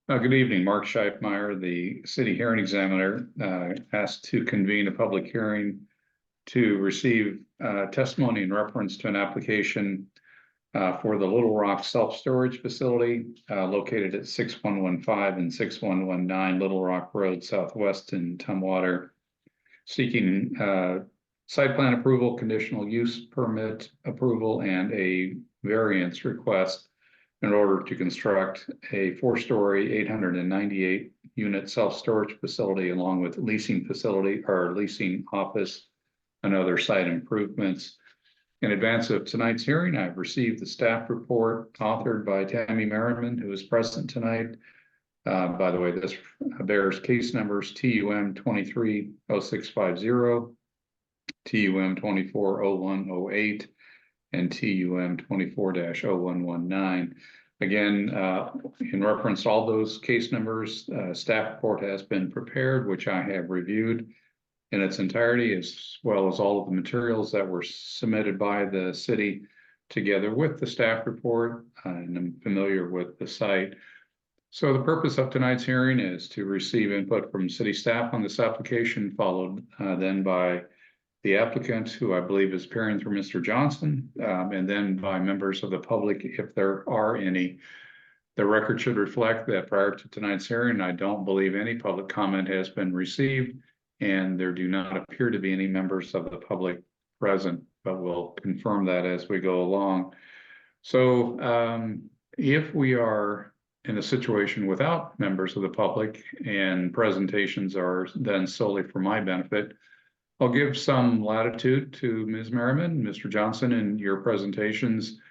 Good evening, Mark Scheifmeyer, the city hearing examiner, asked to convene a public hearing to receive testimony in reference to an application for the Little Rock Self-Storage Facility located at 6115 and 6119 Little Rock Road Southwest in Tumwater, seeking site plan approval, conditional use permit approval, and a variance request in order to construct a 4-story, 898 unit self-storage facility along with leasing facility or leasing office and other site improvements. In advance of tonight's hearing, I've received the staff report authored by Tammy Merriman, who is present tonight. By the way, this bears case numbers TUM 230650, TUM 240108, and TUM 24-0119. Again, in reference to all those case numbers, staff report has been prepared, which I have reviewed in its entirety, as well as all of the materials that were submitted by the city together with the staff report, and I'm familiar with the site. So the purpose of tonight's hearing is to receive input from city staff on this application, followed then by the applicant, who I believe is appearing through Mr. Johnson, and then by members of the public, if there are any. The record should reflect that prior to tonight's hearing, I don't believe any public comment has been received, and there do not appear to be any members of the public present, but we'll confirm that as we go along. So if we are in a situation without members of the public and presentations are then solely for my benefit, I'll give some latitude to Ms. Merriman, Mr. Johnson, in your presentations,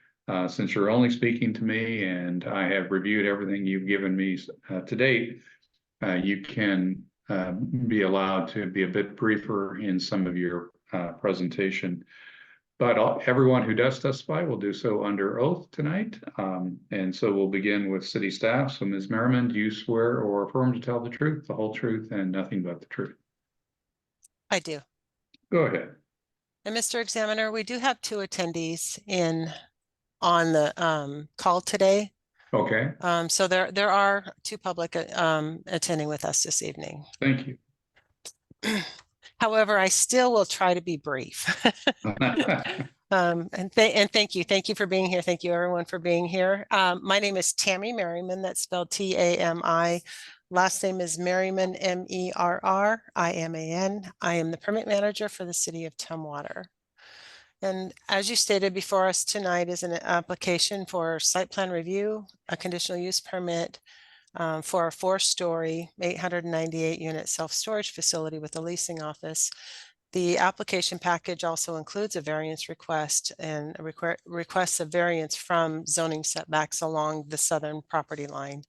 since you're only speaking to me and I have reviewed everything you've given me to date. You can be allowed to be a bit briefer in some of your presentation. But everyone who does testify will do so under oath tonight. And so we'll begin with city staff. So Ms. Merriman, do you swear or affirm to tell the truth, the whole truth, and nothing but the truth? I do. Go ahead. And Mr. Examiner, we do have 2 attendees on the call today. Okay. So there are 2 public attending with us this evening. Thank you. However, I still will try to be brief. And thank you for being here. Thank you everyone for being here. My name is Tammy Merriman. That's spelled T-A-M-I. Last name is Merriman, M-E-R-R-I-M-A-N. I am the permit manager for the city of Tumwater. And as you stated before us tonight is an application for site plan review, a conditional use permit for a 4-story, 898 unit self-storage facility with a leasing office. The application package also includes a variance request and requests a variance from zoning setbacks along the southern property line.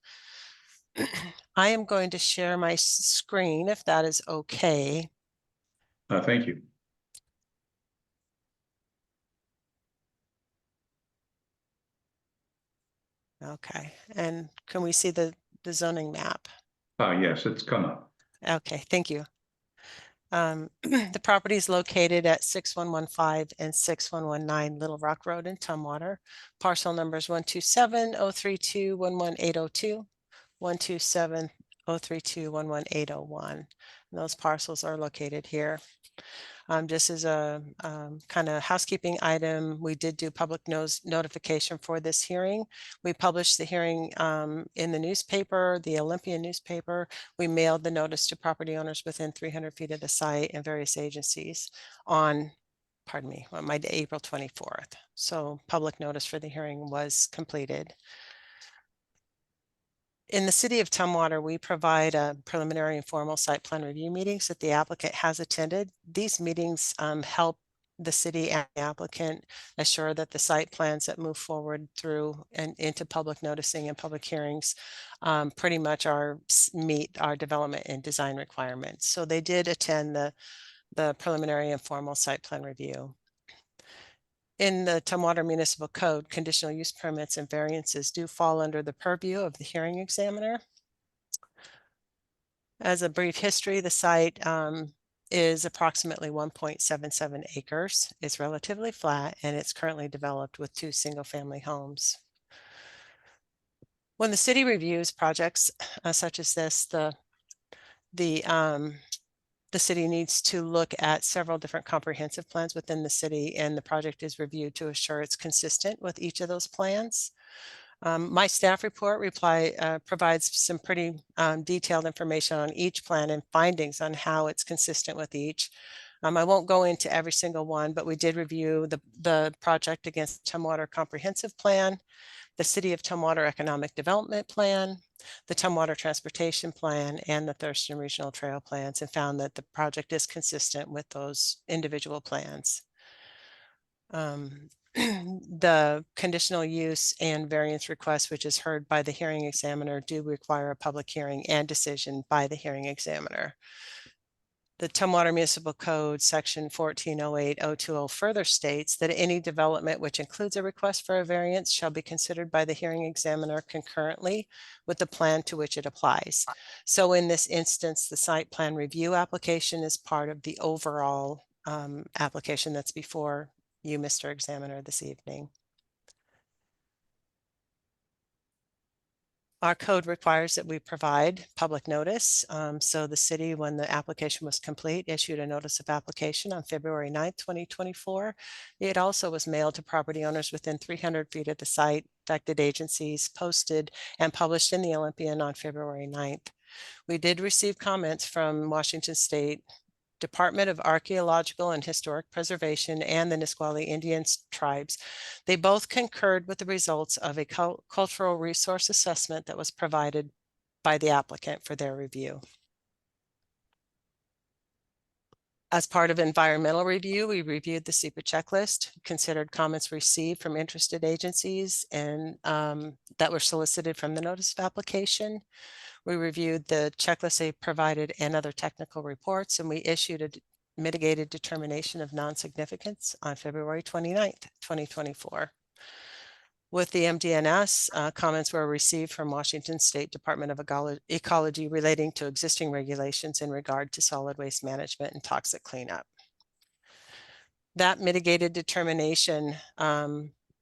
I am going to share my screen if that is okay. Thank you. Okay, and can we see the zoning map? Yes, it's come up. Okay, thank you. The property is located at 6115 and 6119 Little Rock Road in Tumwater. Parcel numbers 127-032-11802, 127-032-11801. And those parcels are located here. Just as a kind of housekeeping item, we did do public notification for this hearing. We published the hearing in the newspaper, the Olympian newspaper. We mailed the notice to property owners within 300 feet of the site and various agencies on, pardon me, on April 24th. So public notice for the hearing was completed. In the city of Tumwater, we provide preliminary and formal site plan review meetings that the applicant has attended. These meetings help the city and the applicant assure that the site plans that move forward through and into public noticing and public hearings pretty much meet our development and design requirements. So they did attend the preliminary and formal site plan review. In the Tumwater Municipal Code, conditional use permits and variances do fall under the purview of the hearing examiner. As a brief history, the site is approximately 1.77 acres. It's relatively flat and it's currently developed with 2 single-family homes. When the city reviews projects such as this, the city needs to look at several different comprehensive plans within the city, and the project is reviewed to assure it's consistent with each of those plans. My staff report provides some pretty detailed information on each plan and findings on how it's consistent with each. I won't go into every single one, but we did review the project against Tumwater Comprehensive Plan, the City of Tumwater Economic Development Plan, the Tumwater Transportation Plan, and the Thurston Regional Trail Plans, and found that the project is consistent with those individual plans. The conditional use and variance request, which is heard by the hearing examiner, do require a public hearing and decision by the hearing examiner. The Tumwater Municipal Code, section 1408.020 further states that any development which includes a request for a variance shall be considered by the hearing examiner concurrently with the plan to which it applies. So in this instance, the site plan review application is part of the overall application that's before you, Mr. Examiner, this evening. Our code requires that we provide public notice. So the city, when the application was complete, issued a notice of application on February 9th, 2024. It also was mailed to property owners within 300 feet of the site, affected agencies, posted and published in the Olympian on February 9th. We did receive comments from Washington State Department of Archaeological and Historic Preservation and the Nisqually Indian tribes. They both concurred with the results of a cultural resource assessment that was provided by the applicant for their review. As part of environmental review, we reviewed the SEPA checklist, considered comments received from interested agencies and that were solicited from the notice of application. We reviewed the checklist they provided and other technical reports, and we issued a mitigated determination of non-significance on February 29th, 2024. With the MDNS, comments were received from Washington State Department of Ecology relating to existing regulations in regard to solid waste management and toxic cleanup. That mitigated determination,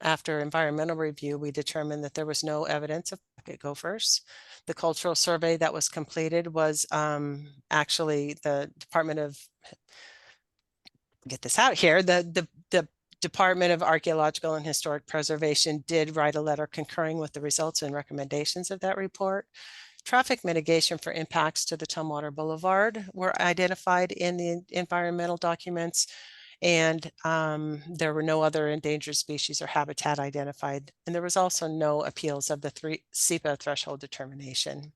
after environmental review, we determined that there was no evidence of pocket gophers. The cultural survey that was completed was actually the Department of, get this out here, the Department of Archaeological and Historic Preservation did write a letter concurring with the results and recommendations of that report. Traffic mitigation for impacts to the Tumwater Boulevard were identified in the environmental documents, and there were no other endangered species or habitat identified. And there was also no appeals of the SEPA threshold determination.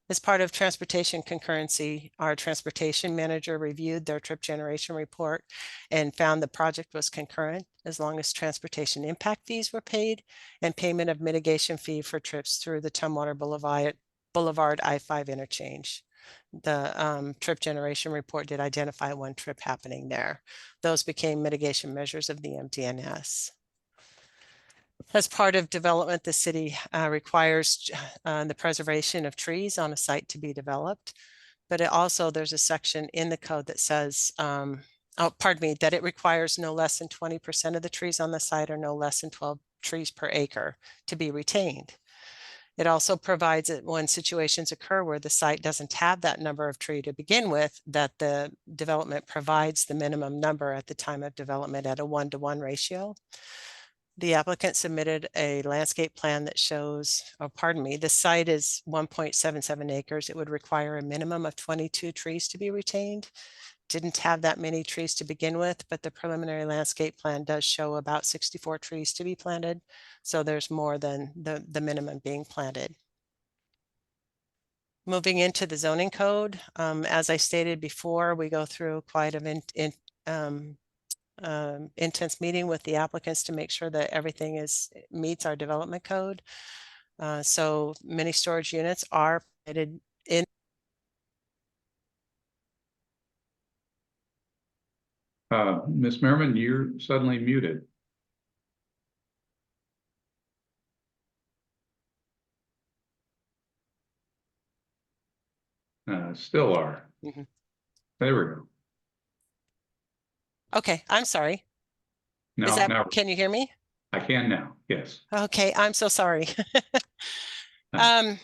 As part of transportation concurrency, our transportation manager reviewed their trip generation report and found the project was concurrent as long as transportation impact fees were paid and payment of mitigation fee for trips through the Tumwater Boulevard I-5 interchange. The trip generation report did identify one trip happening there. Those became mitigation measures of the MDNS. As part of development, the city requires the preservation of trees on a site to be developed, but there's a section in the code that says, that it requires no less than 20% of the trees on the site or no less than 12 trees per acre to be retained. It also provides that when situations occur where the site doesn't have that number of tree to begin with, that the development provides the minimum number at the time of development at a 1-to-1 ratio. The applicant submitted a landscape plan that shows, the site is 1.77 acres. It would require a minimum of 22 trees to be retained. Didn't have that many trees to begin with, but the preliminary landscape plan does show about 64 trees to be planted. So there's more than the minimum being planted. Moving into the zoning code, as I stated before, we go through quite an intense meeting with the applicants to make sure that everything meets our development code. So mini storage units are permitted in. Ms. Merriman, you're suddenly muted. Still are. Mm-hmm. There we go. Okay, I'm sorry. Now, Can you hear me? I can now, yes. Okay, I'm so sorry. Uh,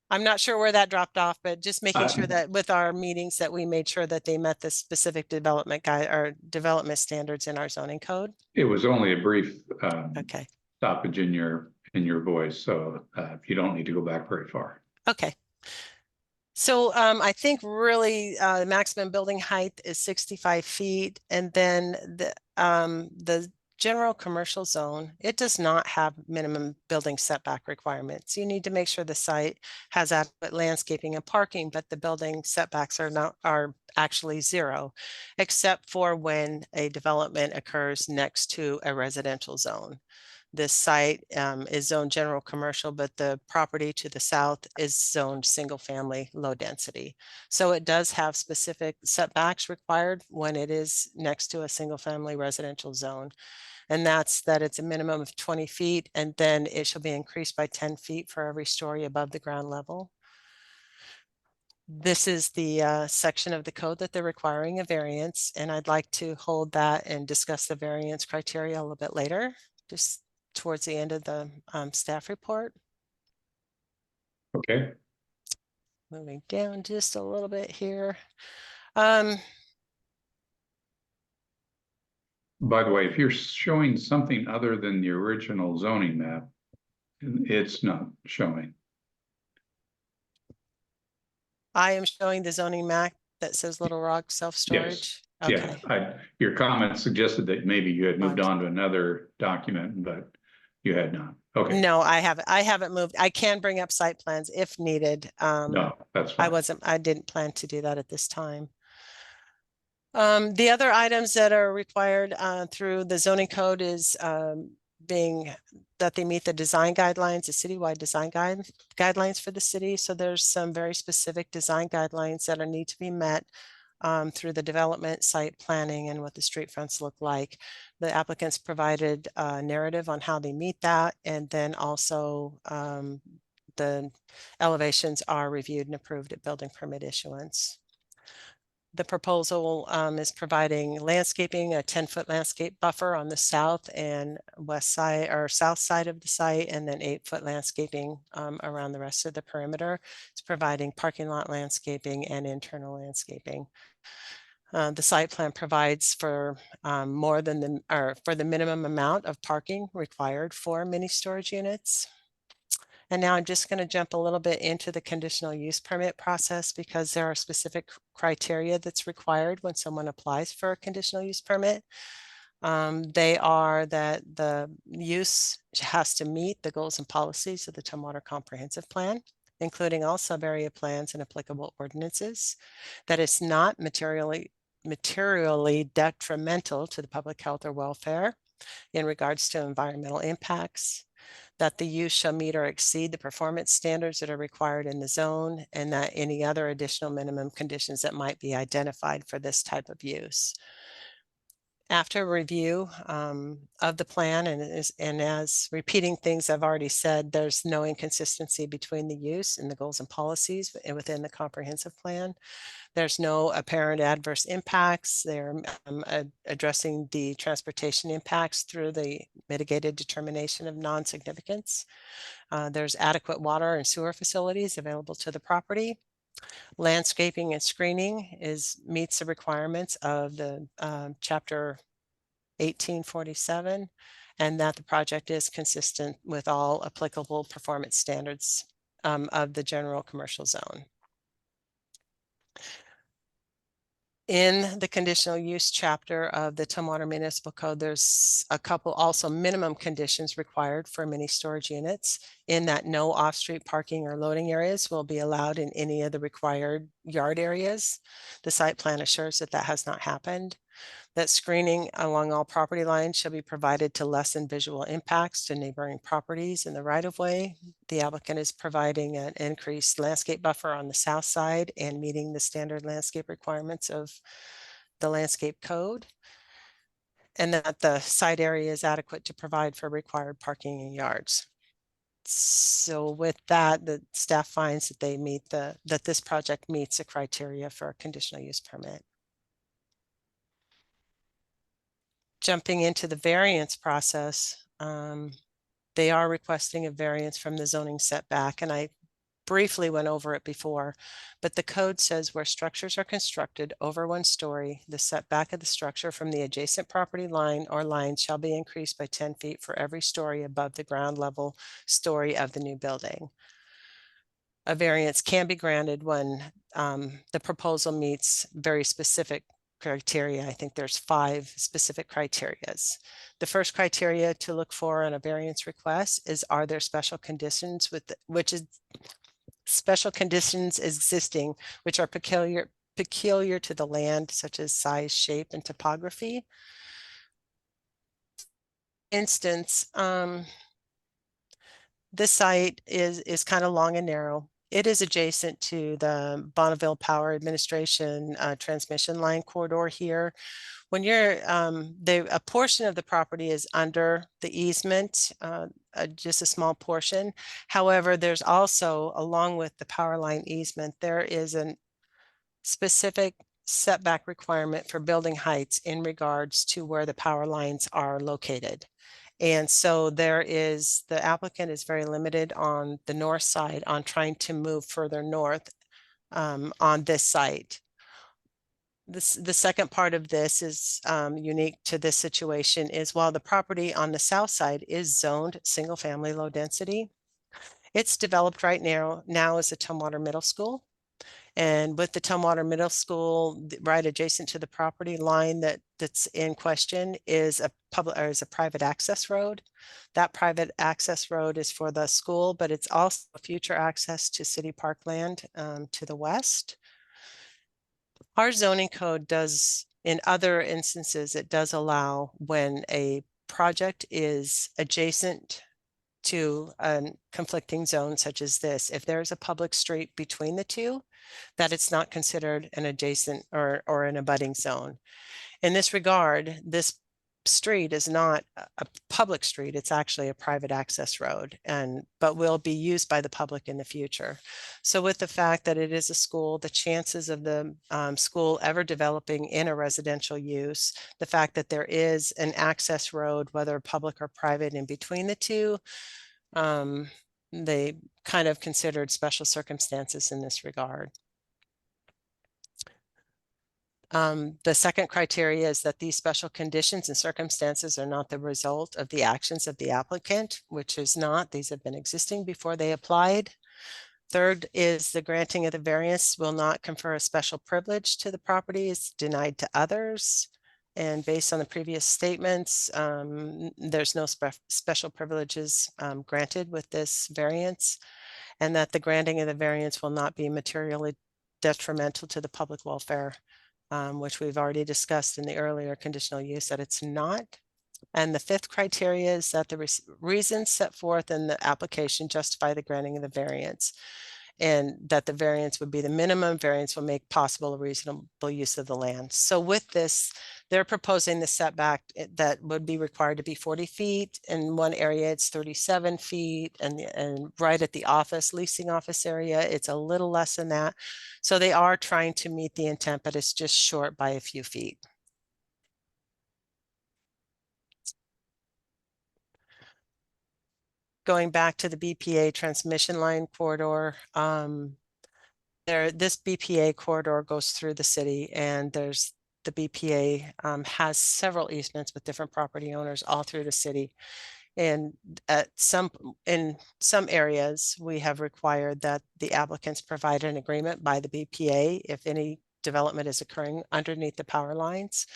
I'm not sure where that dropped off, but just making sure uh, that with our meetings that we made sure that they met the specific development guide or development standards in our zoning code. It was only a brief Okay, stoppage in your voice, so you don't need to go back very far. okay. So I think really the maximum building height is 65 feet. And then the general commercial zone, it does not have minimum building setback requirements. You need to make sure the site has adequate landscaping and parking, but the building setbacks are actually zero, except for when a development occurs next to a residential zone. This site is zoned general commercial, but the property to the south is zoned single family low density. So it does have specific setbacks required when it is next to a single family residential zone. And that's that it's a minimum of 20 feet and then it shall be increased by 10 feet for every story above the ground level. This is the section of the code that they're requiring a variance, and I'd like to hold that and discuss the variance criteria a little bit later, just towards the end of the staff report. Okay. Moving down just a little bit here. Um, By the way, if you're showing something other than the original zoning map, it's not showing. I am showing the zoning map that says Little Rock Yes. self-storage. Yeah, Okay. your comment suggested that maybe you had moved I'm- on to another document, but you had not. Okay, No, I haven't moved. I can bring up site plans if needed. no, that's fine. I didn't plan to do that at this time. The other items that are required through the zoning code is being that they meet the design guidelines, the citywide design guidelines for the city. So there's some very specific design guidelines that need to be met through the development, site planning, and what the street fronts look like. The applicants provided a narrative on how they meet that, and then also the elevations are reviewed and approved at building permit issuance. The proposal is providing landscaping, a 10-foot landscape buffer on the south and west side or south side of the site, and then 8-foot landscaping around the rest of the perimeter. It's providing parking lot landscaping and internal landscaping. The site plan provides for more than for the minimum amount of parking required for mini storage units. And now I'm just going to jump a little bit into the conditional use permit process because there are specific criteria that's required when someone applies for a conditional use permit. They are that the use has to meet the goals and policies of the Tumwater Comprehensive Plan, including all sub-area plans and applicable ordinances, that it's not materially detrimental to the public health or welfare in regards to environmental impacts, that the use shall meet or exceed the performance standards that are required in the zone, and that any other additional minimum conditions that might be identified for this type of use. After review of the plan, and as repeating things I've already said, there's no inconsistency between the use and the goals and policies within the comprehensive plan. There's no apparent adverse impacts. They're addressing the transportation impacts through the mitigated determination of non-significance. There's adequate water and sewer facilities available to the property. Landscaping and screening meets the requirements of the chapter 1847, and that the project is consistent with all applicable performance standards of the general commercial zone. In the conditional use chapter of the Tumwater Municipal Code, there's a couple also minimum conditions required for mini storage units, in that no off-street parking or loading areas will be allowed in any of the required yard areas. The site plan assures that that has not happened. That screening along all property lines shall be provided to lessen visual impacts to neighboring properties in the right-of-way. The applicant is providing an increased landscape buffer on the south side and meeting the standard landscape requirements of the landscape code. And that the site area is adequate to provide for required parking in yards. So with that, the staff finds that that this project meets the criteria for a conditional use permit. Jumping into the variance process, they are requesting a variance from the zoning setback, and I briefly went over it before, but the code says where structures are constructed over 1 story, the setback of the structure from the adjacent property line or lines shall be increased by 10 feet for every story above the ground level story of the new building. A variance can be granted when the proposal meets very specific criteria. I think there's 5 specific criterias. The first criteria to look for in a variance request is, are there special conditions special conditions existing which are peculiar to the land, such as size, shape, and topography. Instance, this site is kind of long and narrow. It is adjacent to the Bonneville Power Administration transmission line corridor here. When you're, a portion of the property is under the easement, just a small portion. However, there's also, along with the power line easement, there is a specific setback requirement for building heights in regards to where the power lines are located. And so the applicant is very limited on the north side on trying to move further north on this site. The second part of this is unique to this situation is while the property on the south side is zoned single family low density, it's developed right now as a Tumwater Middle School. And with the Tumwater Middle School, right adjacent to the property line that's in question is a private access road. That private access road is for the school, but it's also future access to city parkland to the west. Our zoning code does, in other instances, it does allow when a project is adjacent to a conflicting zone such as this, if there's a public street between the two, that it's not considered an adjacent or an abutting zone. In this regard, this street is not a public street, it's actually a private access road, but will be used by the public in the future. So with the fact that it is a school, the chances of the school ever developing in a residential use, the fact that there is an access road, whether public or private, in between the two, they kind of considered special circumstances in this regard. The second criteria is that these special conditions and circumstances are not the result of the actions of the applicant, which is not. These have been existing before they applied. Third is the granting of the variance will not confer a special privilege to the property. It's denied to others. And based on the previous statements, there's no special privileges granted with this variance, and that the granting of the variance will not be materially detrimental to the public welfare, which we've already discussed in the earlier conditional use that it's not. And the fifth criteria is that the reasons set forth in the application justify the granting of the variance, and that the variance would be the minimum variance will make possible a reasonable use of the land. So with this, they're proposing the setback that would be required to be 40 feet. In one area, it's 37 feet. And right at the leasing office area, it's a little less than that. So they are trying to meet the intent, but it's just short by a few feet. Going back to the BPA transmission line corridor, this BPA corridor goes through the city, and the BPA has several easements with different property owners all through the city. And in some areas, we have required that the applicants provide an agreement by the BPA if any development is occurring underneath the power lines.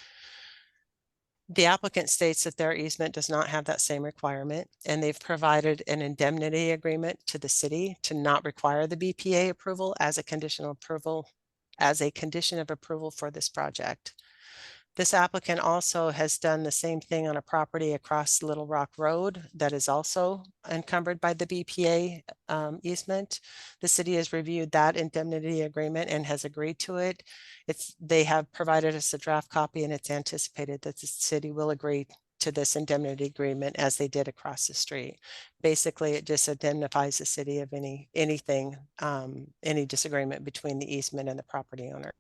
The applicant states that their easement does not have that same requirement, and they've provided an indemnity agreement to the city to not require the BPA approval as a condition of approval for this project. This applicant also has done the same thing on a property across Little Rock Road that is also encumbered by the BPA easement. The city has reviewed that indemnity agreement and has agreed to it. They have provided us a draft copy, and it's anticipated that the city will agree to this indemnity agreement as they did across the street. Basically, it just indemnifies the city of any disagreement between the easement and the property owner.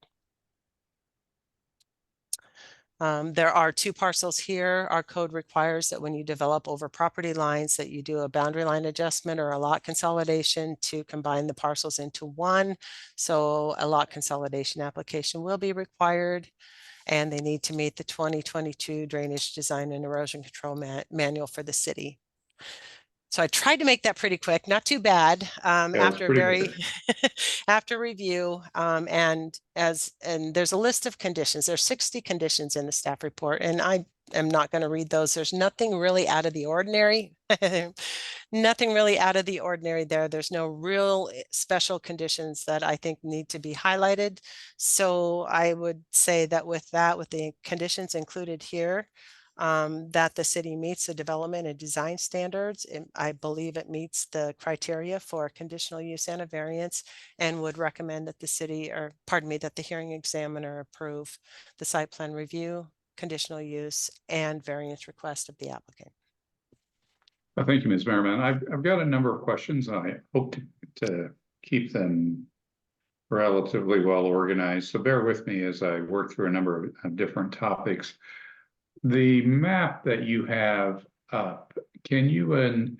There are 2 parcels here. Our code requires that when you develop over property lines that you do a boundary line adjustment or a lot consolidation to combine the parcels into one. So a lot consolidation application will be required, and they need to meet the 2022 Drainage Design and Erosion Control Manual for the city. So I tried to make that pretty quick, not too bad, after a very, after review. And there's a list of conditions. There's 60 conditions in the staff report, and I am not going to read those. There's nothing really out of the ordinary. Nothing really out of the ordinary there. There's no real special conditions that I think need to be highlighted. So I would say that with the conditions included here, that the city meets the development and design standards. I believe it meets the criteria for conditional use and a variance, and would recommend that the city, or pardon me, that the hearing examiner approve the site plan review, conditional use, and variance request of the applicant. Well, thank you, Ms. Merriman. I've got a number of questions, and I hope to keep them relatively well organized. So bear with me as I work through a number of different topics. The map that you have up, can you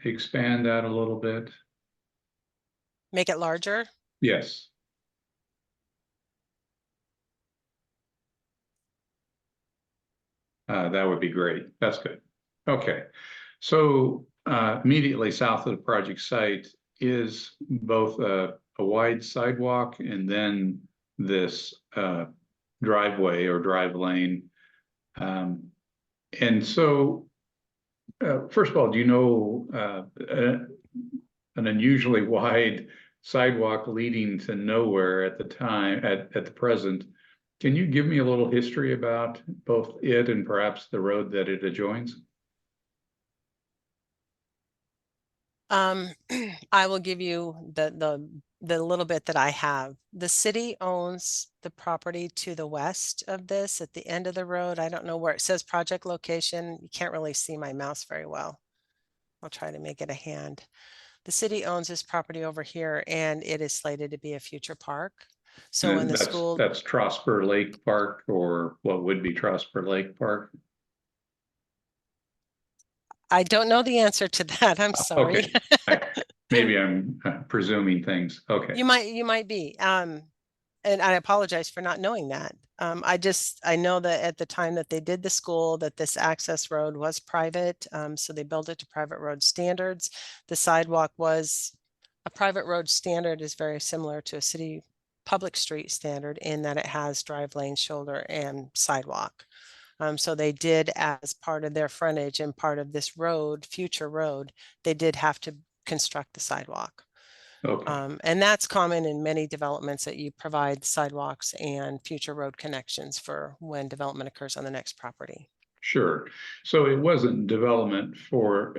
expand that a little bit? Make it larger? Yes. That would be great. That's good. Okay. So immediately south of the project site is both a wide sidewalk and then this driveway or drive lane. And so, first of all, do you know an unusually wide sidewalk leading to nowhere at the time, at the present? Can you give me a little history about both it and perhaps the road that it adjoins? I will give you the little bit that I have. The city owns the property to the west of this at the end of the road. I don't know where it says project location. You can't really see my mouse very well. I'll try to make it a hand. The city owns this property over here, and it is slated to be a future park. So when the school, that's Trosper Lake Park, or what would be Trosper Lake Park. I don't know the answer to that. I'm sorry. Okay. Maybe I'm presuming things. Okay. You might be. And I apologize for not knowing that. I know that at the time that they did the school, that this access road was private. So they built it to private road standards. The sidewalk was a private road standard, is very similar to a city public street standard in that it has drive lane, shoulder, and sidewalk. So they did, as part of their frontage and part of this road, future road, they did have to construct the sidewalk. Okay. And that's common in many developments, that you provide sidewalks and future road connections for when development occurs on the next property. Sure. So it wasn't development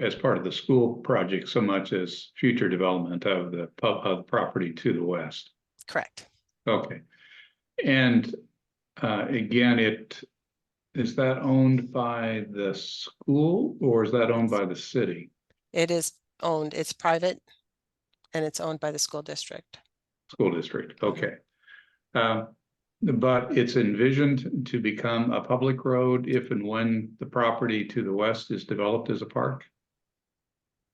as part of the school project so much as future development of the property to the west. Correct. Okay. And again, is that owned by the school or is that owned by the city? It is owned. It's private, and it's owned by the school district. School district. Okay. But it's envisioned to become a public road if and when the property to the west is developed as a park?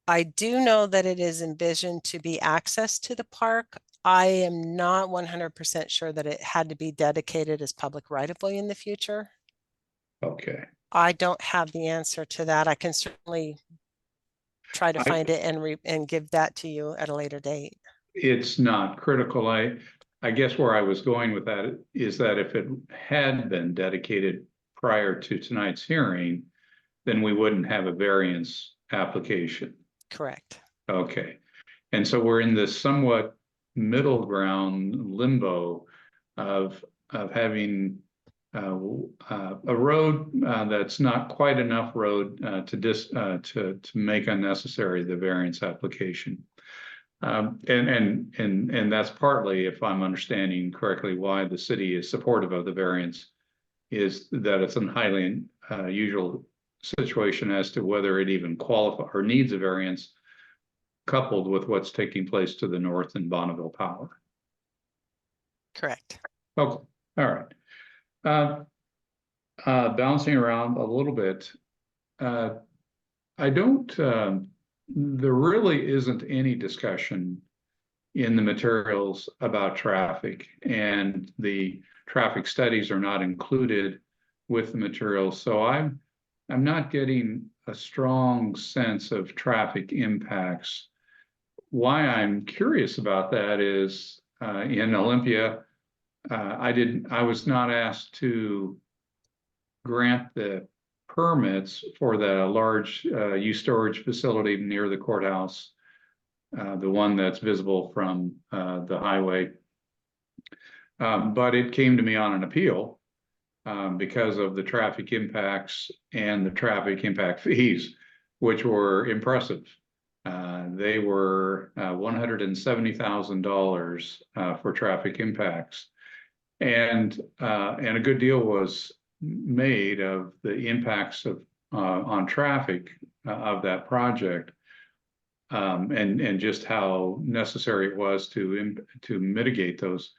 I do know that it is envisioned to be access to the park. I am not 100% sure that it had to be dedicated as public right-of-way in the future. Okay. I don't have the answer to that. I can certainly try to find it and give that to you at a later date. It's not critical. I guess where I was going with that is that if it had been dedicated prior to tonight's hearing, then we wouldn't have a variance application. Correct. Okay. And so we're in this somewhat middle ground limbo of having a road that's not quite enough road to make unnecessary the variance application. And that's partly, if I'm understanding correctly, why the city is supportive of the variance, is that it's a highly unusual situation as to whether it even qualifies or needs a variance, coupled with what's taking place to the north in Bonneville Power. Correct. Okay, all right. Bouncing around a little bit. I don't, there really isn't any discussion in the materials about traffic, and the traffic studies are not included with the materials. So I'm not getting a strong sense of traffic impacts. Why I'm curious about that is in Olympia, I was not asked to grant the permits for the large use storage facility near the courthouse, the one that's visible from the highway. But it came to me on an appeal because of the traffic impacts and the traffic impact fees, which were impressive. They were $170,000 for traffic impacts, and a good deal was made of the impacts of on traffic of that project, and just how necessary it was to mitigate those.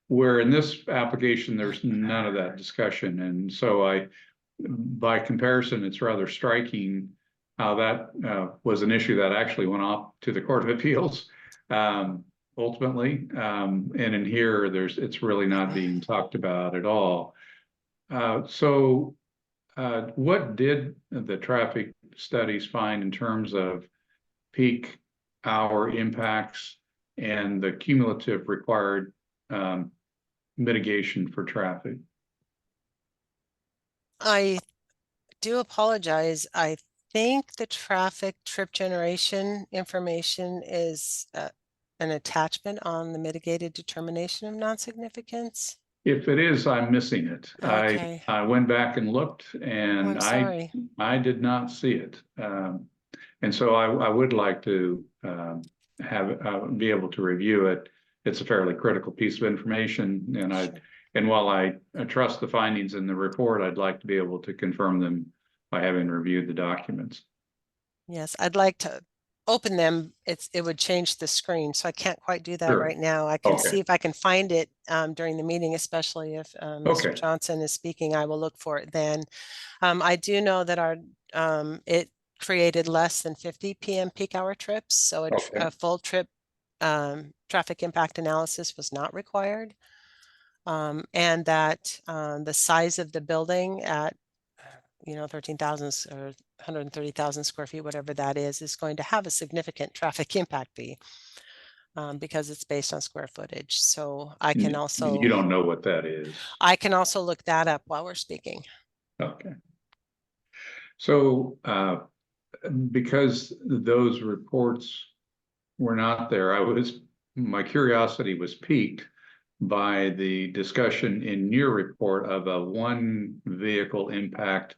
Where in this application, there's none of that discussion, and so by comparison, it's rather striking how that was an issue that actually went off to the Court of Appeals ultimately, and in here, it's really not being talked about at all. So what did the traffic studies find in terms of peak hour impacts and the cumulative required mitigation for traffic? I do apologize. I think the traffic trip generation information is an attachment on the mitigated determination of non-significance. If it is, I'm missing it. Okay. I went back and looked, and I'm sorry. I did not see it. And so I would like to be able to review it. It's a fairly critical piece of information, and while I trust the findings in the report, I'd like to be able to confirm them by having reviewed the documents. Yes, I'd like to open them. It would change the screen, so I can't quite do that Sure. right now. I can Okay. see if I can find it during the meeting, especially if Okay. Mr. Johnson is speaking. I will look for it then. I do know that it created less than 50 p.m. peak hour trips, so a full trip traffic impact analysis was not required, and that the size of the building at 13,000 or 130,000 square feet, whatever that is going to have a significant traffic impact fee because it's based on square footage. So I can also, you don't know what that is. I can also look that up while we're speaking. Okay. So because those reports were not there, my curiosity was piqued by the discussion in your report of a one vehicle impact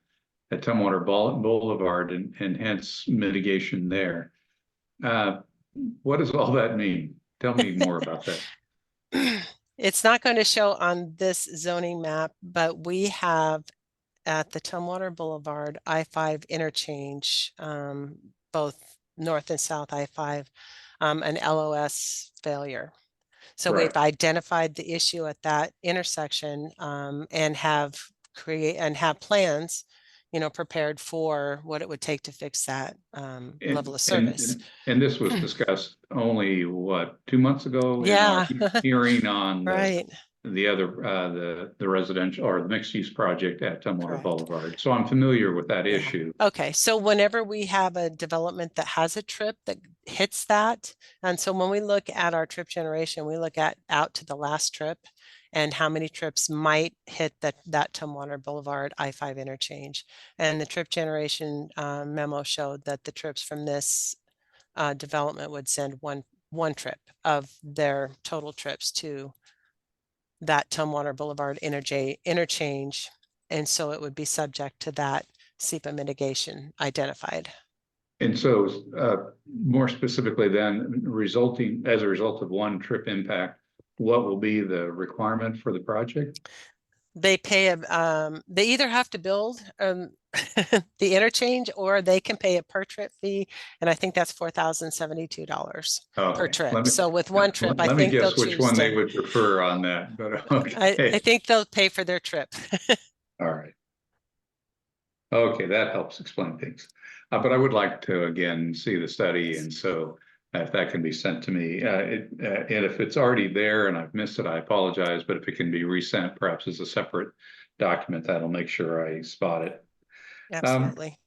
at Tumwater Boulevard and hence mitigation there. What does all that mean? Tell me more about that. It's not going to show on this zoning map, but we have at the Tumwater Boulevard I-5 interchange, both north and south I-5, an LOS failure. So Right. we've identified the issue at that intersection and have plans, prepared for what it would take to fix that level of service. And this was discussed only, what, 2 months ago? Yeah. In our hearing on right. the other, the residential or the mixed use project at Tumwater Boulevard. So I'm familiar with that issue. Okay. So whenever we have a development that has a trip that hits that, and so when we look at our trip generation, we look at out to the last trip and how many trips might hit that Tumwater Boulevard I-5 interchange. And the trip generation memo showed that the trips from this development would send one trip of their total trips to that Tumwater Boulevard interchange. And so it would be subject to that SEPA mitigation identified. And so more specifically then, as a result of one trip impact, what will be the requirement for the project? They pay they either have to build the interchange or they can pay a per trip fee, and I think that's $4,072 per trip. So with one trip, I think they'll choose which one they would prefer on that. But okay. I think they'll pay for their trip. All right. Okay, that helps explain things. But I would like to again see the study, and so if that can be sent to me, and if it's already there and I've missed it, I apologize. But if it can be resent, perhaps as a separate document, that'll make sure I spot it. Absolutely.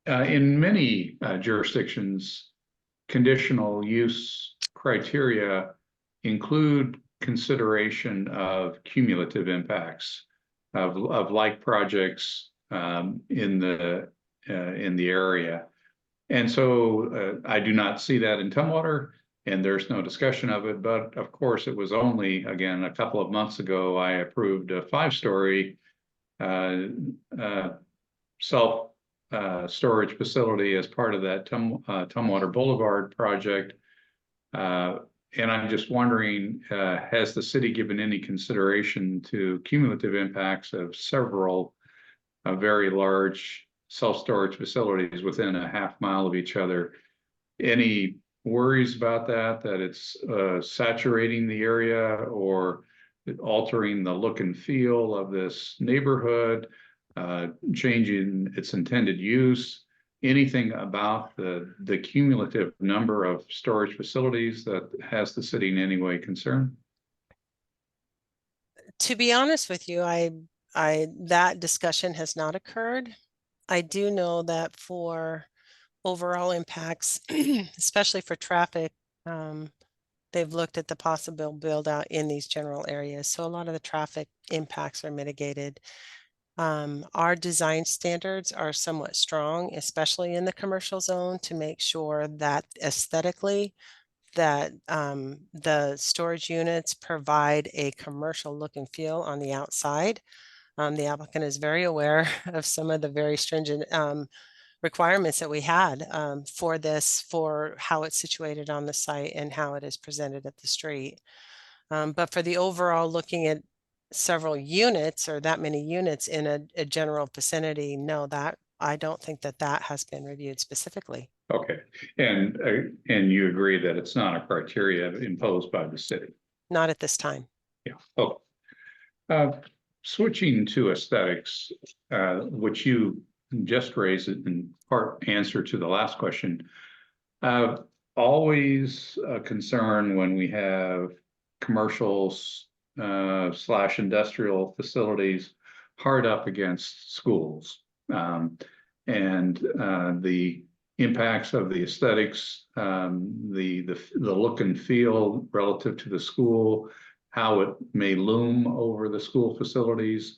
In many jurisdictions, conditional use criteria include consideration of cumulative impacts of like projects in the area. And so I do not see that in Tumwater, and there's no discussion of it. But of course, it was only, again, a couple of months ago, I approved a 5-story self storage facility as part of that Tumwater Boulevard project. And I'm just wondering, has the city given any consideration to cumulative impacts of several very large self-storage facilities within a half mile of each other? Any worries about that it's saturating the area or altering the look and feel of this neighborhood, changing its intended use? Anything about the cumulative number of storage facilities that has the city in any way concerned? To be honest with you, that discussion has not occurred. I do know that for overall impacts, especially for traffic, they've looked at the possible build out in these general areas. So a lot of the traffic impacts are mitigated. Our design standards are somewhat strong, especially in the commercial zone, to make sure that aesthetically that the storage units provide a commercial look and feel on the outside. The applicant is very aware of some of the very stringent requirements that we had for this, for how it's situated on the site and how it is presented at the street. But for the overall looking at several units or that many units in a general vicinity, no, that I don't think that has been reviewed specifically. Okay, and you agree that it's not a criteria imposed by the city? Not at this time. Yeah. Oh, switching to aesthetics, which you just raised in part answer to the last question. Always a concern when we have commercials / industrial facilities hard up against schools, and the impacts of the aesthetics, the look and feel relative to the school, how it may loom over the school facilities,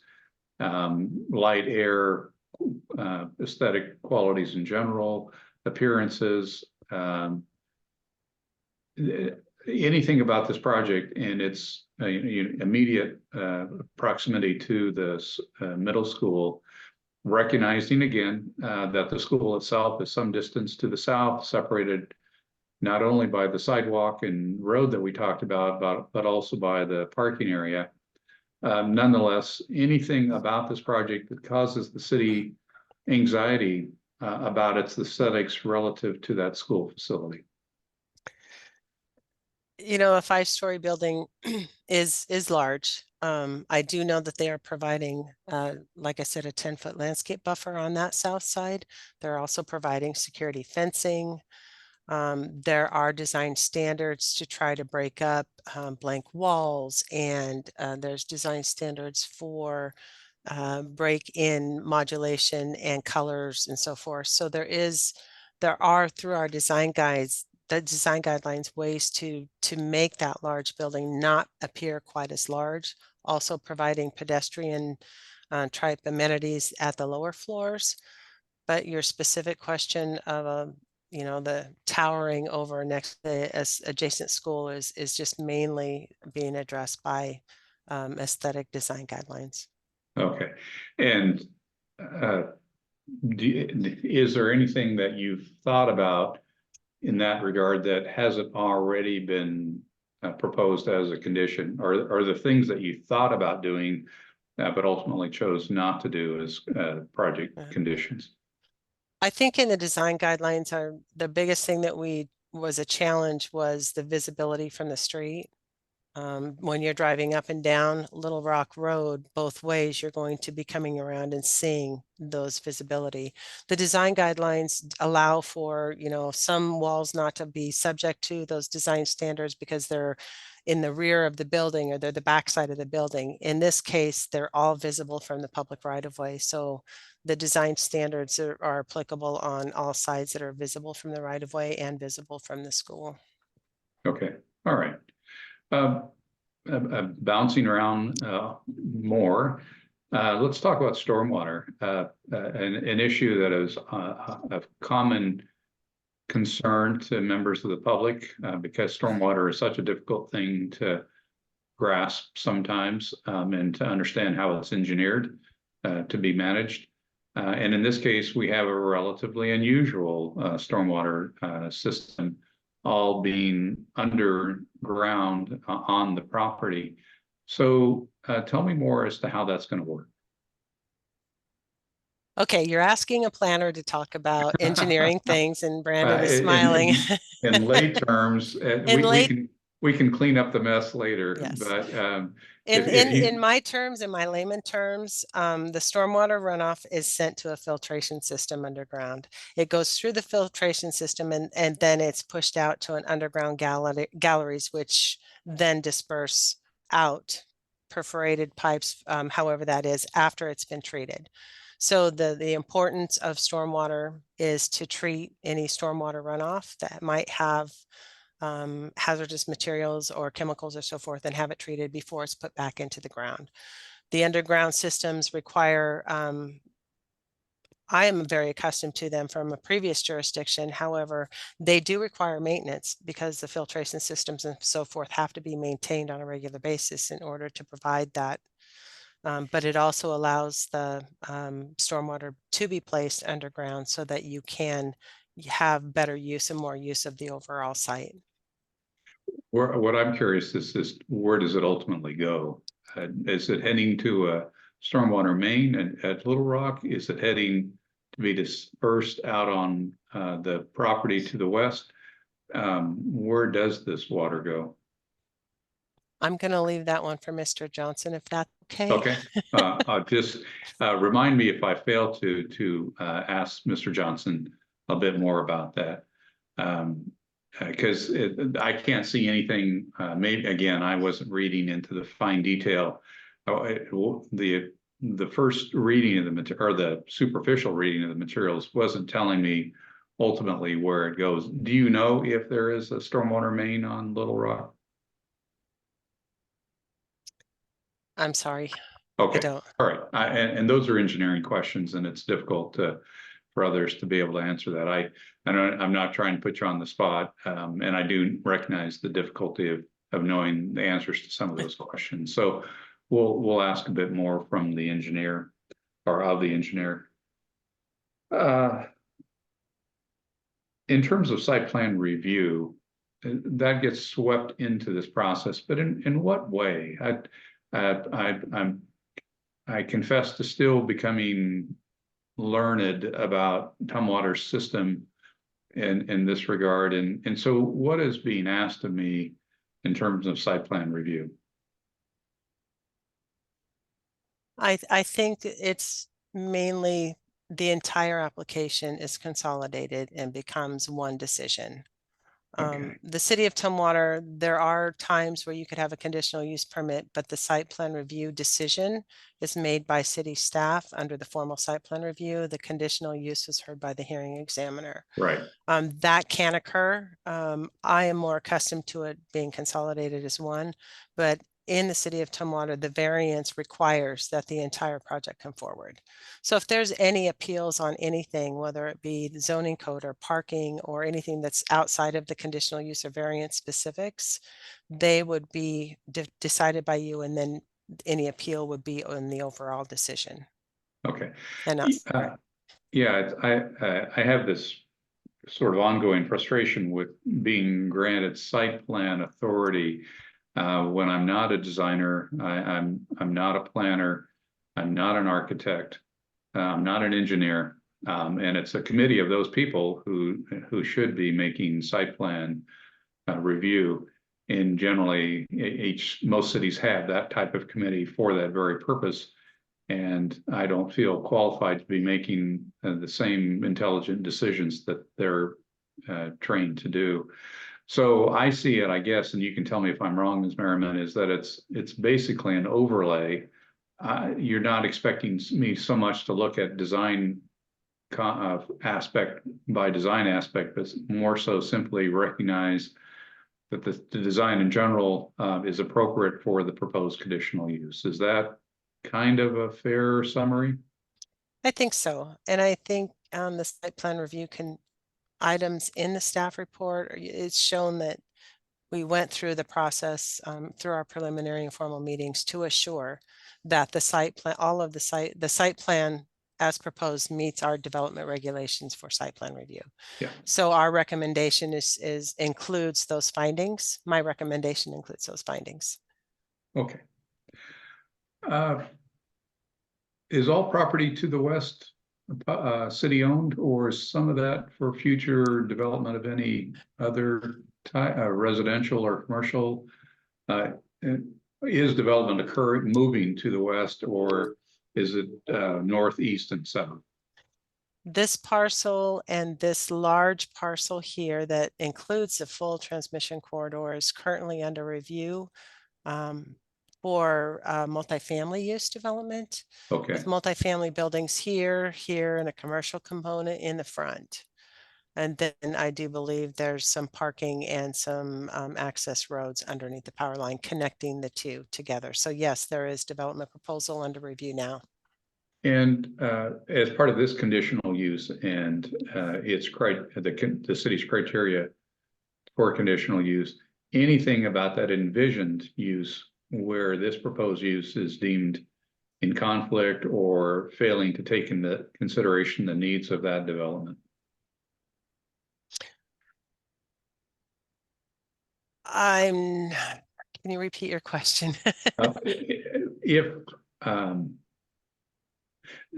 light, air, aesthetic qualities in general, appearances, anything about this project and its immediate proximity to the middle school, recognizing again that the school itself is some distance to the south, separated not only by the sidewalk and road that we talked about, but also by the parking area. Nonetheless, anything about this project that causes the city anxiety about its aesthetics relative to that school facility? You know, a 5-story building is large. I do know that they are providing, like I said, a 10-foot landscape buffer on that south side. They're also providing security fencing. There are design standards to try to break up blank walls, and there's design standards for break-in modulation and colors and so forth. So there are through our design guides, the design guidelines, ways to make that large building not appear quite as large, also providing pedestrian type amenities at the lower floors. But your specific question of the towering over next to the adjacent school is just mainly being addressed by aesthetic design guidelines. Okay, and is there anything that you've thought about in that regard that hasn't already been proposed as a condition, or the things that you thought about doing but ultimately chose not to do as project conditions? I think in the design guidelines, the biggest thing that was a challenge was the visibility from the street. When you're driving up and down Little Rock Road, both ways, you're going to be coming around and seeing those visibility. The design guidelines allow for, some walls not to be subject to those design standards because they're in the rear of the building or they're the backside of the building. In this case, they're all visible from the public right of way. So the design standards are applicable on all sides that are visible from the right of way and visible from the school. Okay, all right. Bouncing around more, let's talk about stormwater, an issue that is of common concern to members of the public because stormwater is such a difficult thing to grasp sometimes and to understand how it's engineered to be managed. And in this case, we have a relatively unusual stormwater system, all being underground on the property. So tell me more as to how that's going to work. Okay, you're asking a planner to talk about engineering things, and Brandon is smiling. In lay terms, we can clean up the mess later. Yes. But in my terms, in my layman terms, the stormwater runoff is sent to a filtration system underground. It goes through the filtration system and then it's pushed out to an underground galleries, which then disperse out perforated pipes, however that is, after it's been treated. So the importance of stormwater is to treat any stormwater runoff that might have hazardous materials or chemicals or so forth and have it treated before it's put back into the ground. The underground systems require, I am very accustomed to them from a previous jurisdiction. However, they do require maintenance because the filtration systems and so forth have to be maintained on a regular basis in order to provide that. But it also allows the stormwater to be placed underground so that you can have better use and more use of the overall site. What I'm curious is where does it ultimately go? Is it heading to a stormwater main at Little Rock? Is it heading to be dispersed out on the property to the west? Where does this water go? I'm going to leave that one for Mr. Johnson, if that's okay. Okay. Just remind me if I fail to ask Mr. Johnson a bit more about that. Because I can't see anything. Maybe again, I wasn't reading into the fine detail. The first reading of the material, or the superficial reading of the materials, wasn't telling me ultimately where it goes. Do you know if there is a stormwater main on Little Rock? I'm sorry. Okay. I don't. All right. And those are engineering questions, and it's difficult for others to be able to answer that. I'm not trying to put you on the spot, and I do recognize the difficulty of knowing the answers to some of those questions. So we'll ask a bit more from the engineer or of the engineer. In terms of site plan review, that gets swept into this process, but in what way? I confess to still becoming learned about Tumwater's system in this regard. And so what is being asked of me in terms of site plan review? I think it's mainly the entire application is consolidated and becomes one decision. Okay. The city of Tumwater, there are times where you could have a conditional use permit, but the site plan review decision is made by city staff under the formal site plan review. The conditional use is heard by the hearing examiner. Right. That can occur. I am more accustomed to it being consolidated as one, but in the city of Tumwater, the variance requires that the entire project come forward. So if there's any appeals on anything, whether it be the zoning code or parking or anything that's outside of the conditional use or variance specifics, they would be decided by you, and then any appeal would be on the overall decision. Okay. And us. Yeah, I have this sort of ongoing frustration with being granted site plan authority when I'm not a designer. I'm not a planner. I'm not an architect. I'm not an engineer. And it's a committee of those people who should be making site plan review. And generally, most cities have that type of committee for that very purpose. And I don't feel qualified to be making the same intelligent decisions that they're trained to do. So I see it, I guess, and you can tell me if I'm wrong, Ms. Merriman, is that it's basically an overlay. You're not expecting me so much to look at design aspect by design aspect, but more so simply recognize that the design in general is appropriate for the proposed conditional use. Is that kind of a fair summary? I think so. And I think the site plan review items in the staff report, it's shown that we went through the process through our preliminary and formal meetings to assure that the site plan, the site plan as proposed meets our development regulations for site plan review. Yeah. So our recommendation includes those findings. My recommendation includes those findings. Okay. Is all property to the west city owned, or is some of that for future development of any other type, residential or commercial? Is development moving to the west, or is it north, east, and south? This parcel and this large parcel here that includes the full transmission corridor is currently under review for multifamily use development. Okay. With multifamily buildings here, and a commercial component in the front. And then I do believe there's some parking and some access roads underneath the power line connecting the two together. So yes, there is development proposal under review now. And as part of this conditional use and the city's criteria for conditional use, anything about that envisioned use where this proposed use is deemed in conflict or failing to take into consideration the needs of that development? Can you repeat your question?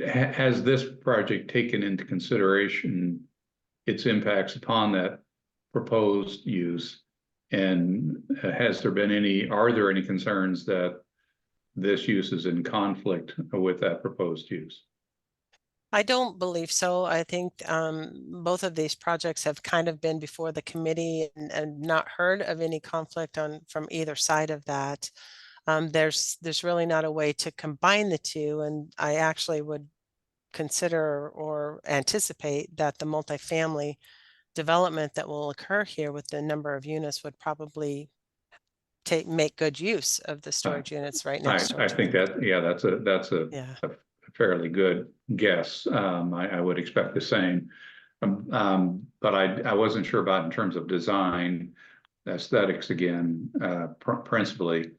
Has this project taken into consideration its impacts upon that proposed use? And are there any concerns that this use is in conflict with that proposed use? I don't believe so. I think both of these projects have kind of been before the committee and not heard of any conflict from either side of that. There's really not a way to combine the two, and I actually would consider or anticipate that the multifamily development that will occur here with the number of units would probably make good use of the storage units right next door. I think that, yeah, that's a fairly good guess. I would expect the same. But I wasn't sure about in terms of design, aesthetics again, principally,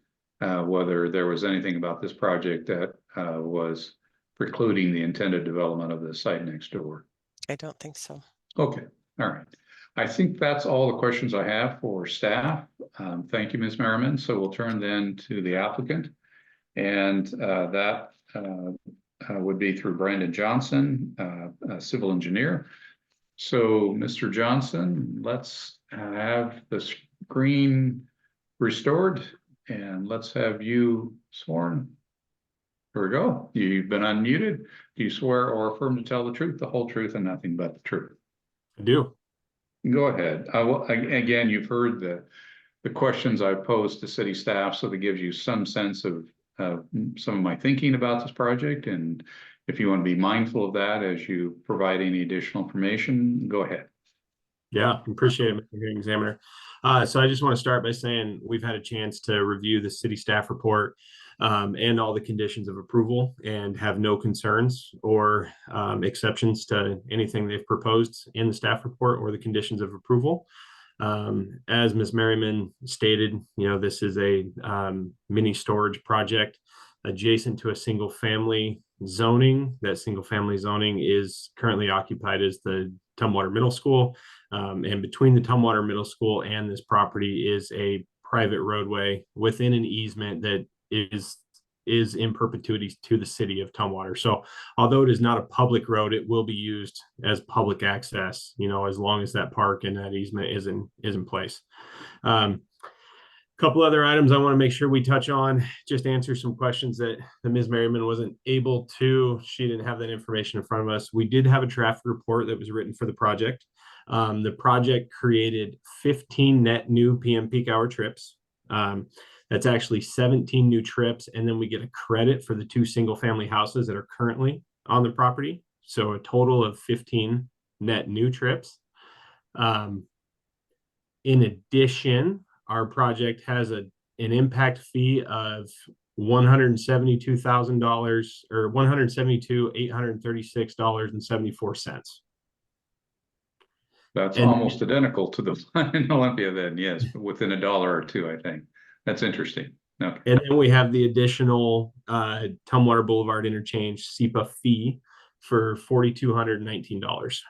whether there was anything about this project that was precluding the intended development of the site next door. I don't think so. Okay, all right. I think that's all the questions I have for staff. Thank you, Ms. Merriman. So we'll turn then to the applicant, and that would be through Brandon Johnson, a civil engineer. So, Mr. Johnson, let's have the screen restored and let's have you sworn. Here we go. You've been unmuted. Do you swear or affirm to tell the truth, the whole truth, and nothing but the truth? I do. Go ahead. Again, you've heard the questions I posed to city staff, so that gives you some sense of some of my thinking about this project. And if you want to be mindful of that as you provide any additional information, go ahead. Yeah, appreciate it, Mr. Hearing Examiner. So I just want to start by saying we've had a chance to review the city staff report and all the conditions of approval and have no concerns or exceptions to anything they've proposed in the staff report or the conditions of approval. As Ms. Merriman stated, this is a mini storage project adjacent to a single family zoning. That single family zoning is currently occupied as the Tumwater Middle School. And between the Tumwater Middle School and this property is a private roadway within an easement that is in perpetuity to the city of Tumwater. So although it is not a public road, it will be used as public access, as long as that park and that easement is in place. Couple other items I want to make sure we touch on, just answer some questions that Ms. Merriman wasn't able to. She didn't have that information in front of us. We did have a traffic report that was written for the project. The project created 15 net new PM peak hour trips. That's actually 17 new trips. And then we get a credit for the 2 single family houses that are currently on the property. So a total of 15 net new trips. In addition, our project has an impact fee of $172,000 or $172,836.74. That's And- almost identical to the one in Olympia then, yes, but within $1 or $2, I think. That's interesting. Okay, And then we have the additional Tumwater Boulevard interchange SEPA fee for $4,219.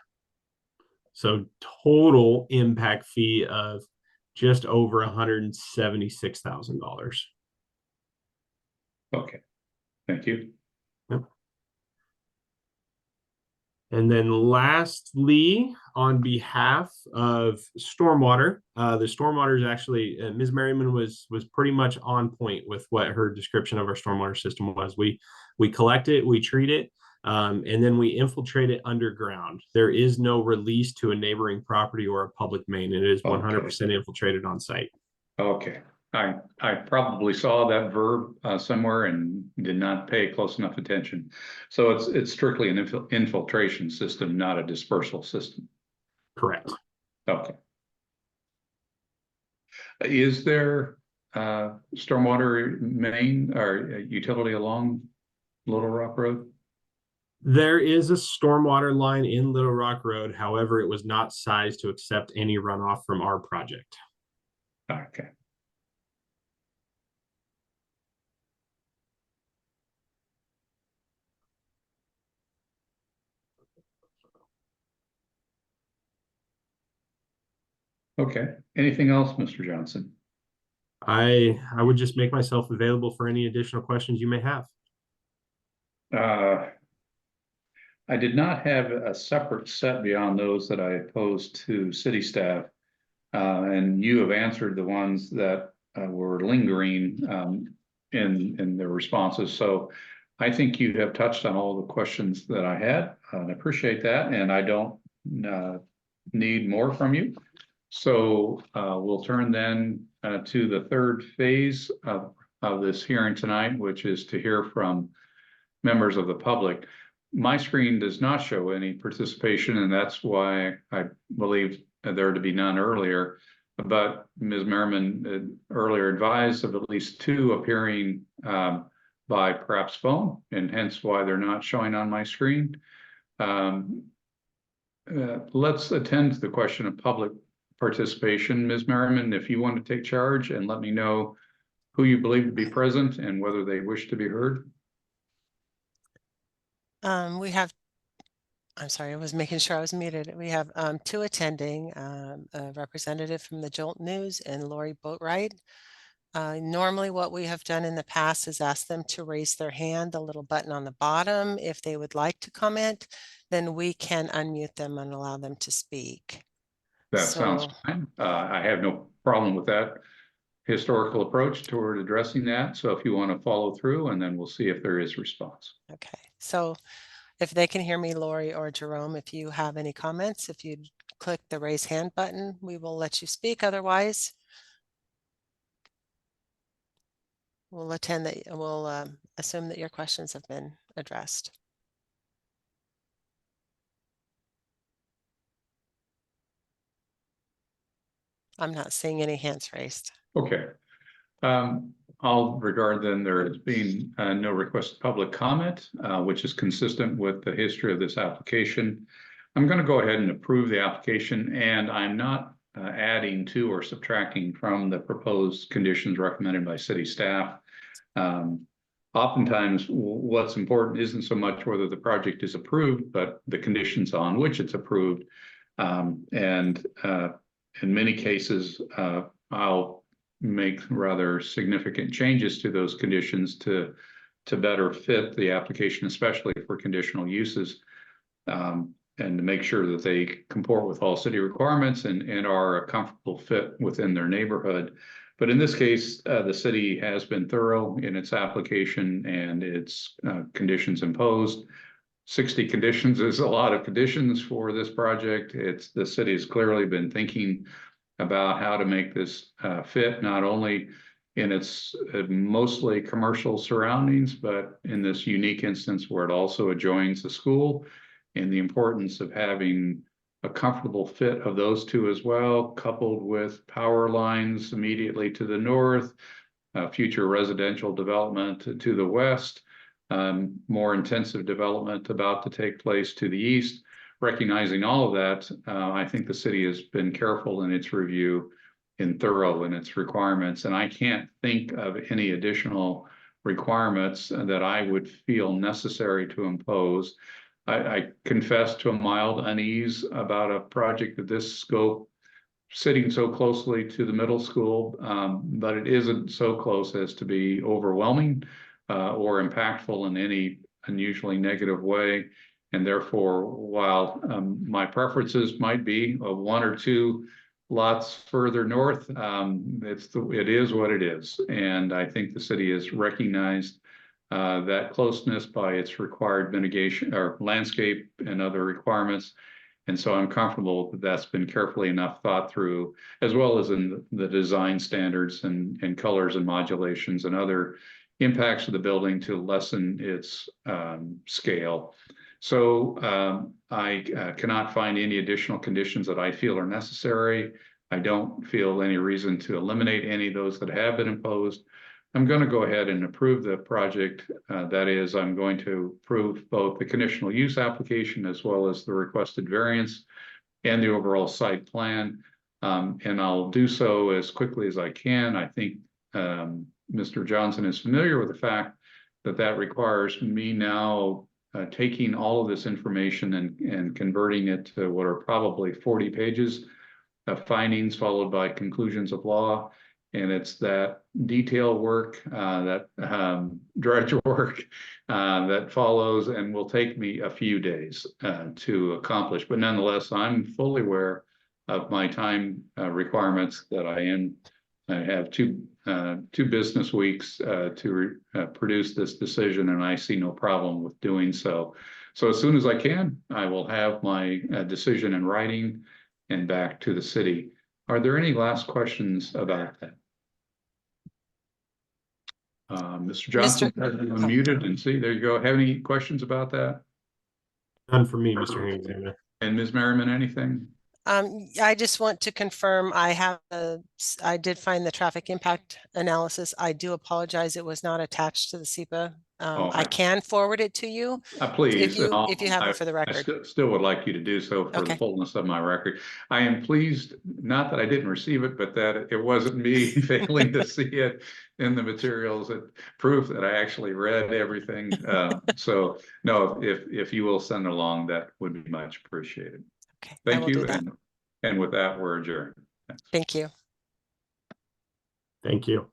So total impact fee of just over $176,000. okay. Thank you. And then lastly, on behalf of stormwater, the stormwater is actually, Ms. Merriman was pretty much on point with what her description of our stormwater system was. We collect it, we treat it, and then we infiltrate it underground. There is no release to a neighboring property or a public main. It is 100% infiltrated on site. Okay, I probably saw that verb somewhere and did not pay close enough attention. So it's strictly an infiltration system, not a dispersal system. Correct. Okay. Is there stormwater main or utility along Little Rock Road? There is a stormwater line in Little Rock Road. However, it was not sized to accept any runoff from our project. Okay. Okay. Anything else, Mr. Johnson? I would just make myself available for any additional questions you may have. I did not have a separate set beyond those that I posed to city staff. And you have answered the ones that were lingering in their responses. So I think you have touched on all the questions that I had. And I appreciate that. And I don't need more from you. So we'll turn then to the third phase of this hearing tonight, which is to hear from members of the public. My screen does not show any participation, and that's why I believe there to be none earlier. But Ms. Merriman earlier advised of at least 2 appearing by perhaps phone, and hence why they're not showing on my screen. Let's attend to the question of public participation. Ms. Merriman, if you want to take charge and let me know who you believe to be present and whether they wish to be heard. We have, I'm sorry, I was making sure I was muted. We have 2 attending, a representative from the Jolt News and Lori Boatwright. Normally what we have done in the past is ask them to raise their hand, the little button on the bottom. If they would like to comment, then we can unmute them and allow them to speak. That sounds fine. I have no problem with that historical approach toward addressing that. So if you want to follow through, and then we'll see if there is response. Okay, so if they can hear me, Lori or Jerome, if you have any comments, if you click the raise hand button, we will let you speak. Otherwise, we'll assume that your questions have been addressed. I'm not seeing any hands raised. Okay. I'll regard then there as being no requested public comment, which is consistent with the history of this application. I'm going to go ahead and approve the application, and I'm not adding to or subtracting from the proposed conditions recommended by city staff. Oftentimes, what's important isn't so much whether the project is approved, but the conditions on which it's approved. And in many cases, I'll make rather significant changes to those conditions to better fit the application, especially for conditional uses, and to make sure that they comport with all city requirements and are a comfortable fit within their neighborhood. But in this case, the city has been thorough in its application and its conditions imposed. 60 conditions is a lot of conditions for this project. The city has clearly been thinking about how to make this fit, not only in its mostly commercial surroundings, but in this unique instance where it also adjoins the school, and the importance of having a comfortable fit of those two as well, coupled with power lines immediately to the north, future residential development to the west, more intensive development about to take place to the east. Recognizing all of that, I think the city has been careful in its review and thorough in its requirements, and I can't think of any additional requirements that I would feel necessary to impose. I confess to a mild unease about a project of this scope sitting so closely to the middle school, but it isn't so close as to be overwhelming or impactful in any unusually negative way. And therefore, while my preferences might be one or two lots further north, it is what it is. And I think the city has recognized that closeness by its required mitigation or landscape and other requirements. And so I'm comfortable that that's been carefully enough thought through, as well as in the design standards and colors and modulations and other impacts of the building to lessen its scale. So I cannot find any additional conditions that I feel are necessary. I don't feel any reason to eliminate any of those that have been imposed. I'm going to go ahead and approve the project. That is, I'm going to approve both the conditional use application as well as the requested variance and the overall site plan. And I'll do so as quickly as I can. I think Mr. Johnson is familiar with the fact that that requires me now taking all of this information and converting it to what are probably 40 pages of findings followed by conclusions of law. And it's that detail work, that dredge work that follows and will take me a few days to accomplish. But nonetheless, I'm fully aware of my time requirements that I have two business weeks to produce this decision, and I see no problem with doing so. So as soon as I can, I will have my decision in writing and back to the city. Are there any last questions about that? Mr. Johnson, I'm muted, and see, there you go. Have any questions about that? None for me, Mr. Hearing Examiner. And Ms. Merriman, anything? I just want to confirm, I did find the traffic impact analysis. I do apologize. It was not attached to the SEPA. I can forward it to you. Please, if you have it for the record. I still would like you to do so for the fullness of my record. I am pleased, not that I didn't receive it, but that it wasn't me failing to see it in the materials. It proof that I actually read everything. So no, if you will send along, that would be much appreciated. Okay. Thank you. And with that, we're adjourned. Thanks. Thank you. Thank you.